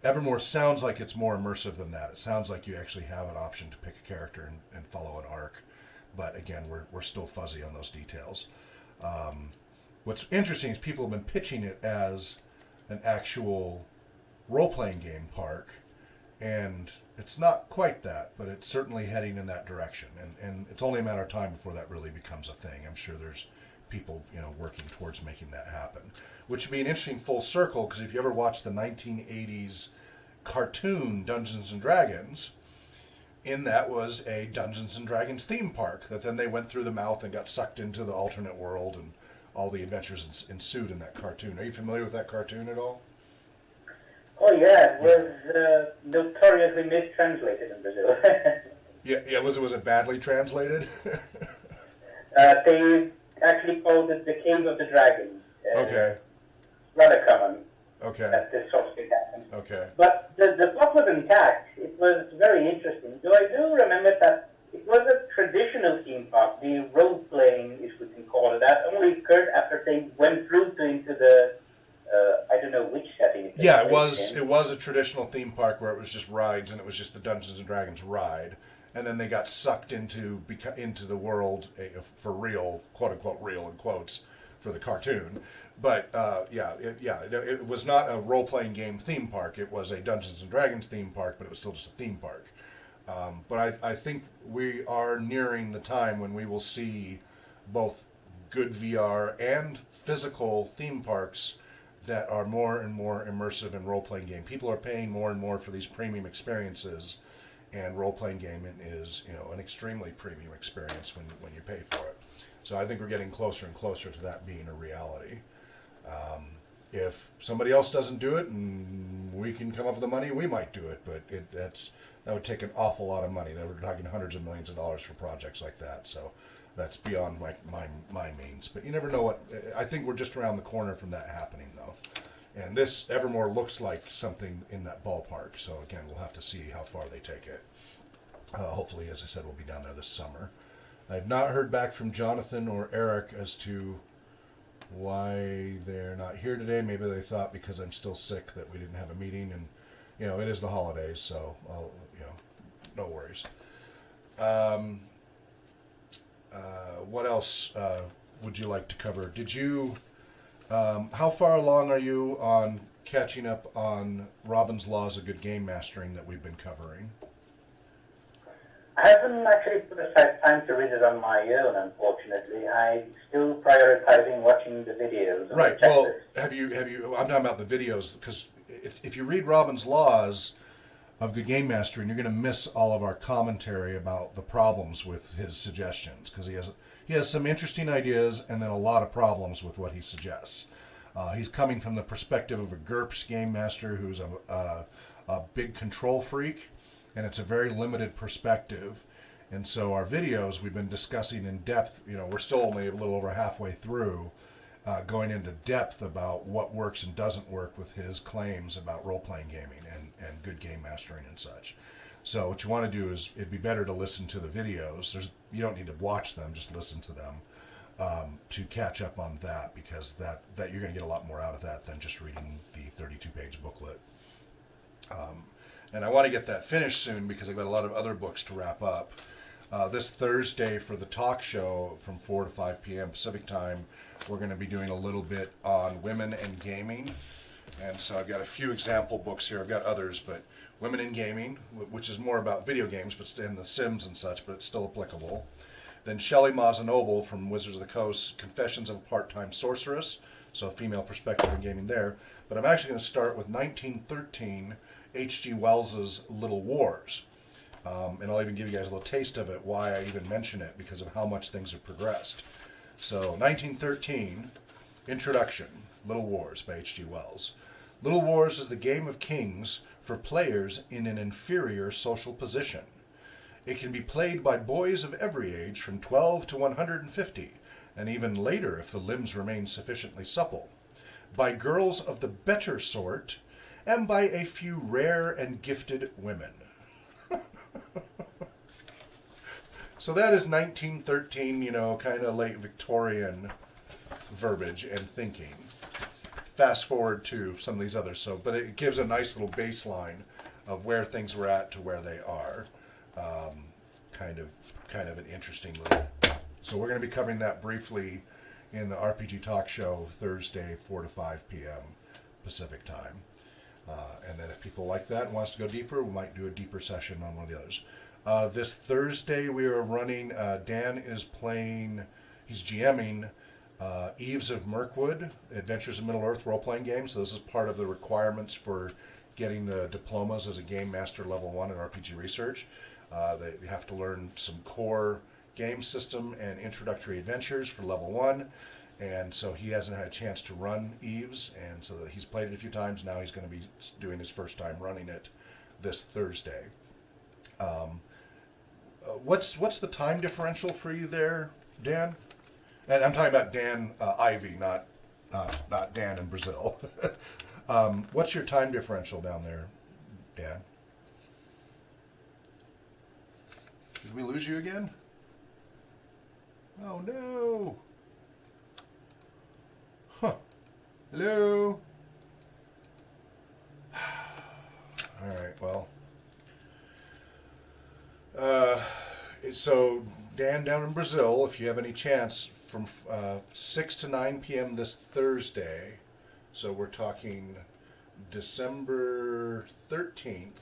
Evermore sounds like it's more immersive than that. It sounds like you actually have an option to pick a character and follow an arc. But again, we're still fuzzy on those details. What's interesting is people have been pitching it as an actual role-playing game park, and it's not quite that, but it's certainly heading in that direction. And it's only a matter of time before that really becomes a thing. I'm sure there's people working towards making that happen, which would be an interesting full circle, because if you ever watched the 1980s cartoon Dungeons and Dragons, in that was a Dungeons and Dragons theme park that then they went through the mouth and got sucked into the alternate world, and all the adventures ensued in that cartoon. Are you familiar with that cartoon at all? Oh yeah, it was notoriously mistranslated in Brazil. Yeah. Was it badly translated? They actually called it the Cave of the Dragons. Okay. Rather common. Okay. That this sort of thing happened. Okay. But the plot was intact. It was very interesting. So I do remember that it was a traditional theme park. The role-playing, if we can call it that, only occurred after they went through into the, I don't know which setting. Yeah, it was a traditional theme park where it was just rides, and it was just the Dungeons and Dragons ride. And then they got sucked into the world for real, quote-unquote real in quotes, for the cartoon. But it was not a role-playing game theme park. It was a Dungeons and Dragons theme park, but it was still just a theme park. But I think we are nearing the time when we will see both good VR and physical theme parks that are more and more immersive in role-playing game. People are paying more and more for these premium experiences, and role-playing gaming is an extremely premium experience when you pay for it. So I think we're getting closer and closer to that being a reality. If somebody else doesn't do it and we can come up with the money, we might do it, but that would take an awful lot of money. We're talking hundreds of millions of dollars for projects like that, so that's beyond my means. But you never know what. I think we're just around the corner from that happening, though. And this Evermore looks like something in that ballpark. So again, we'll have to see how far they take it. Hopefully, as I said, we'll be down there this summer. I've not heard back from Jonathan or Eric as to why they're not here today. Maybe they thought because I'm still sick that we didn't have a meeting, and it is the holidays, so no worries. What else would you like to cover? Did you? How far along are you on catching up on Robin's Laws of Good Game Mastering that we've been covering? I haven't actually put aside time to read it on my own, unfortunately. I'm still prioritizing watching the videos. Right. Well, have you? I'm talking about the videos, because if you read Robin's Laws of Good Game Mastering, you're going to miss all of our commentary about the problems with his suggestions, because he has some interesting ideas and then a lot of problems with what he suggests. He's coming from the perspective of a GURPS game master who's a big control freak, and it's a very limited perspective. And so our videos, we've been discussing in depth, we're still only a little over halfway through, going into depth about what works and doesn't work with his claims about role-playing gaming and good game mastering and such. So what you want to do is, it'd be better to listen to the videos. You don't need to watch them, just listen to them to catch up on that, because that you're going to get a lot more out of that than just reading the 32-page booklet. And I want to get that finished soon because I've got a lot of other books to wrap up. This Thursday for the talk show from 4 to 5 p.m. Pacific time, we're going to be doing a little bit on women and gaming. And so I've got a few example books here. I've got others, but Women in Gaming, which is more about video games, but in the Sims and such, but it's still applicable. Then Shelley Mazanoble from Wizards of the Coast, Confessions of a Part-Time Sorceress, so a female perspective in gaming there. But I'm actually going to start with 1913, H.G. Wells's Little Wars. And I'll even give you guys a little taste of it, why I even mention it, because of how much things have progressed. So, 1913, Introduction, Little Wars by H.G. Wells. Little Wars is the game of kings for players in an inferior social position. It can be played by boys of every age from 12 to 150, and even later if the limbs remain sufficiently supple, by girls of the better sort, and by a few rare and gifted women. So that is 1913, kind of late Victorian verbiage and thinking. Fast forward to some of these others, but it gives a nice little baseline of where things were at to where they are. Kind of an interesting little. So we're going to be covering that briefly in the RPG Talk Show Thursday, 4 to 5 p.m. Pacific time. And then if people like that and wants to go deeper, we might do a deeper session on one of the others. This Thursday we are running, Dan is playing, he's GMing Eves of Mirkwood, Adventures in Middle-earth role-playing game. So this is part of the requirements for getting the diplomas as a Game Master Level 1 in RPG Research. They have to learn some core game system and introductory adventures for Level 1. And so he hasn't had a chance to run Eves, and so he's played it a few times. Now he's going to be doing his first time running it this Thursday. What's the time differential for you there, Dan? And I'm talking about Dan Ivy, not Dan in Brazil. What's your time differential down there, Dan? Did we lose you again? Oh no! Huh. Hello? Alright, well. So, Dan down in Brazil, if you have any chance, from 6 to 9 p.m. this Thursday, so we're talking December 13th,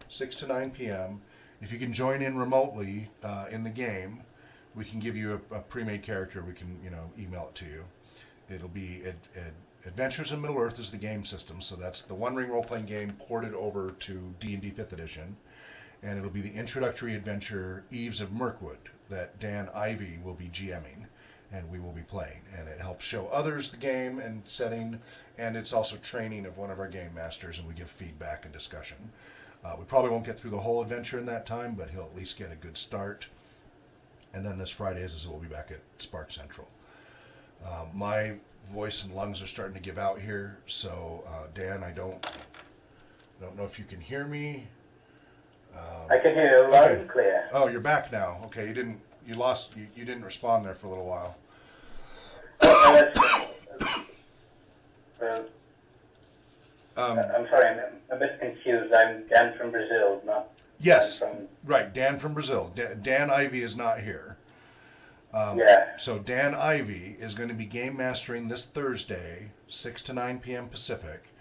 6 to 9 p.m., if you can join in remotely in the game, we can give you a pre-made character. We can, email it to you. It'll be Adventures in Middle-earth is the game system, so that's the One Ring role-playing game ported over to D&D 5th edition, and it'll be the introductory adventure Eves of Mirkwood that Dan Ivy will be GMing, and we will be playing. And it helps show others the game and setting, and it's also training of one of our game masters, and we give feedback and discussion. We probably won't get through the whole adventure in that time, but he'll at least get a good start. And then this Friday is we'll be back at Spark Central. My voice and lungs are starting to give out here, so Dan, I don't know if you can hear me. I can hear you loud and clear. Oh, you're back now. Okay, you didn't respond there for a little while. I'm sorry, I'm a bit confused. I'm Dan from Brazil, not yes, Dan from... Right, Dan from Brazil. Dan Ivy is not here. Yeah. So Dan Ivy is going to be game mastering this Thursday, 6 to 9 p.m. Pacific.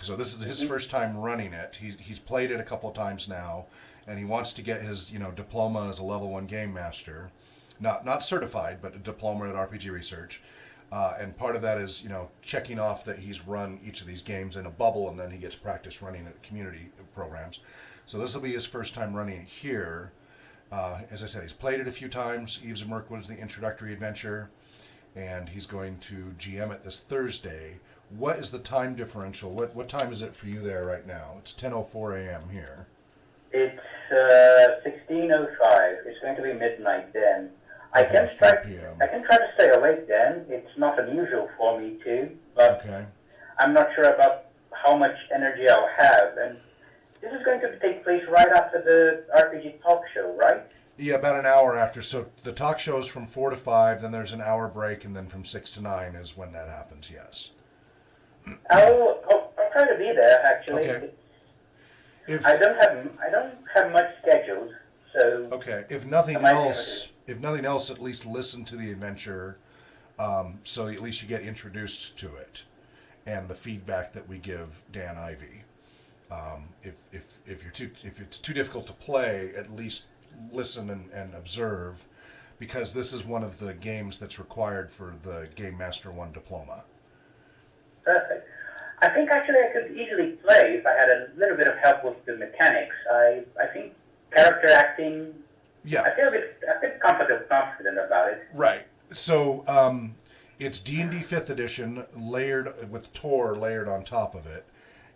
So this is his first time running it. He's played it a couple of times now, and he wants to get his diploma as a level 1 game master, not certified, but a diploma at RPG Research. And part of that is checking off that he's run each of these games in a bubble, and then he gets practice running at the community programs. So this will be his first time running it here. As I said, he's played it a few times. Eves of Mirkwood is the introductory adventure, and he's going to GM it this Thursday. What is the time differential? What time is it for you there right now? It's 10:04 a.m. here. It's 16:05. It's going to be midnight then. I Okay, can 4 try. p.m. I can try to stay awake then. It's not unusual for me to, but Okay. I'm not sure about how much energy I'll have. And this is going to take place right after the RPG talk show, right? Yeah, about an hour after. So the talk show is from 4 to 5, then there's an hour break, and then from 6 to 9 is when that happens, yes. I'll try to be there. Actually, Okay. If I don't have much scheduled, so okay, if nothing I might be else, at least listen to the adventure, so at least you get introduced to it, and the feedback that we give Dan Ivy. If it's too difficult to play, at least listen and observe, because this is one of the games that's required for the Game Master 1 diploma. perfect. I think actually I could easily play if I had a little bit of help with the mechanics. I think character acting. Yeah. I feel a bit confident about it. Right. So it's D&D 5th edition layered with Tor layered on top of it.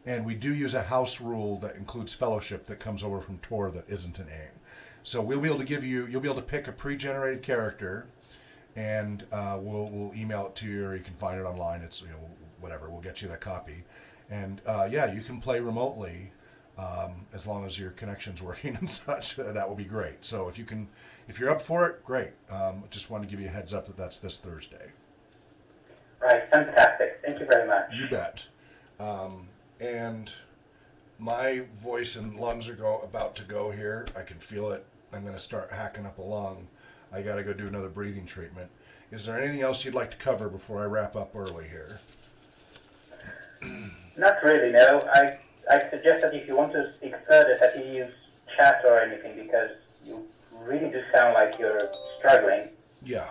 And we do use a house rule that includes fellowship that comes over from Tor that isn't an AIM. So we'll be able to you'll be able to pick a pre-generated character, and we'll email it to you, or you can find it online. It's whatever. We'll get you that copy, and you can play remotely as long as your connection's working and such. That will be great. So if you're up for it, great. Just wanted to give you a heads up that that's this Thursday. Right, fantastic. Thank you very much. You bet. And my voice and lungs are about to go here. I can feel it. I'm going to start hacking up a lung. I got to go do another breathing treatment. Is there anything else you'd like to cover before I wrap up early here? Not really, no. I suggest that if you want to speak further, that you use chat or anything, because you really do sound like you're struggling. Yeah,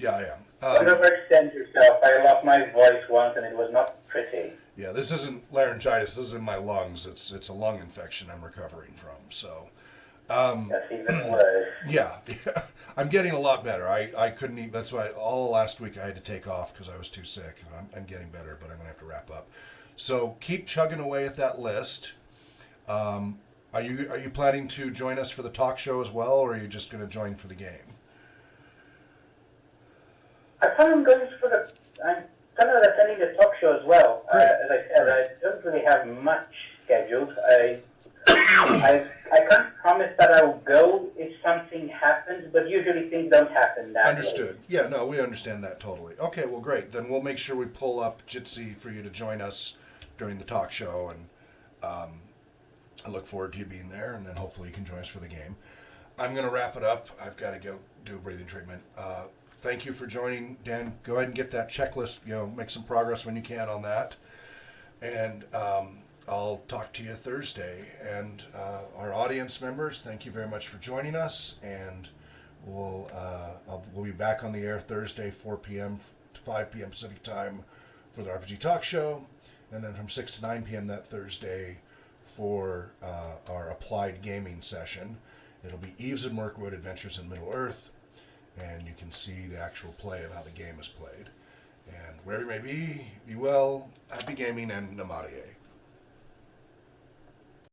I am. Don't overextend yourself. I lost my voice once, and it was not pretty. Yeah, this isn't laryngitis. This is in my lungs. It's a lung infection I'm recovering from. So, That's even worse. yeah, I'm getting a lot better. I couldn't eat. That's why all last week I had to take off because I was too sick. I'm getting better, but I'm gonna have to wrap up. So keep chugging away at that list. Are you planning to join us for the talk show as well, or are you just going to join for the game? I thought I'm going for the. I'm kind of attending the talk show as well. As I said, I don't really have much scheduled. I can't promise that I'll go if something happens, but usually things don't happen that way. Understood. Yeah, no, we understand that totally. Okay, well, great. Then we'll make sure we pull up Jitsi for you to join us during the talk show, and I look forward to you being there, and then hopefully you can join us for the game. I'm going to wrap it up. I've got to go do a breathing treatment. Thank you for joining, Dan. Go ahead and get that checklist, make some progress when you can on that. And I'll talk to you Thursday. And our audience members, thank you very much for joining us. And we'll be back on the air Thursday, 4 p.m. to 5 p.m. Pacific time for the RPG Talk Show. And then from 6 to 9 p.m. that Thursday for our applied gaming session. It'll be Eves and Mirkwood Adventures in Middle Earth, and you can see the actual play of how the game is played. And wherever you may be well, happy gaming, and Namaste.